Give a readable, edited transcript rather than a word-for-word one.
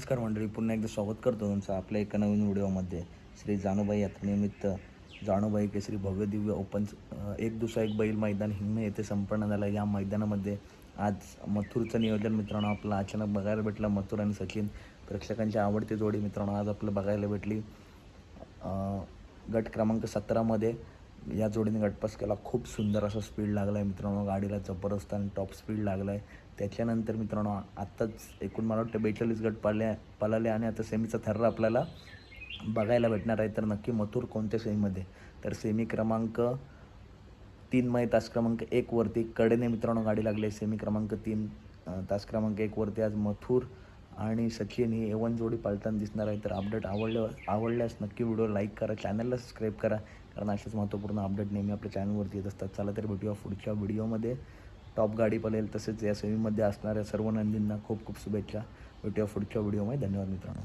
नमस्कार मंडळी, पुन्हा एकदा स्वागत करतो तुमचं आपल्या एका नवीन व्हिडिओमध्ये. श्री जानूबाई यात्रेनिमित्त जानूबाई केसरी भव्य दिव्य ओपन एक दुसरा एक बैल मैदान हिंगणे येथे संपन्न झालं. या मैदानामध्ये आज मथुरचं नियोजन मित्रांनो आपल्याला अचानक बघायला भेटलं. मथुर आणि सचिन प्रेक्षकांची आवडती जोडी मित्रांनो आज आपल्याला बघायला भेटली. गट क्रमांक 17मध्ये या जोडीने गटपास केला. खूप सुंदर असा स्पीड लागला आहे मित्रांनो, गाडीला जबरदस्त आणि टॉप स्पीड लागला आहे. त्याच्यानंतर मित्रांनो आत्ताच एकूण मला वाटतं 42 गट पळाले आणि आता सेमीचा थर्रा आपल्याला बघायला भेटणार आहे. तर नक्की मथुर कोणत्या सेमीमध्ये, तर सेमी क्रमांक 3 तास क्रमांक 1 वरती कडेने मित्रांनो गाडी लागली आहे. सेमी क्रमांक 3 तास क्रमांक 1 वरती आज मथुर आणि सचिन ही A1 जोडी पाळताना दिसणार आहे. तर अपडेट आवडल्यास नक्की व्हिडिओ लाईक करा, चॅनलला सबस्क्राईब करा, कारण असेच महत्त्वपूर्ण अपडेट नेहमी आपल्या चॅनलवरती येत असतात. चला तर भेटूया पुढच्या व्हिडिओमध्ये. टॉप गाडी पळेल, तसेच या सेमीमध्ये असणाऱ्या सर्व नंदींना खूप खूप शुभेच्छा. भेटूया पुढच्या व्हिडिओमध्ये. धन्यवाद मित्रांनो.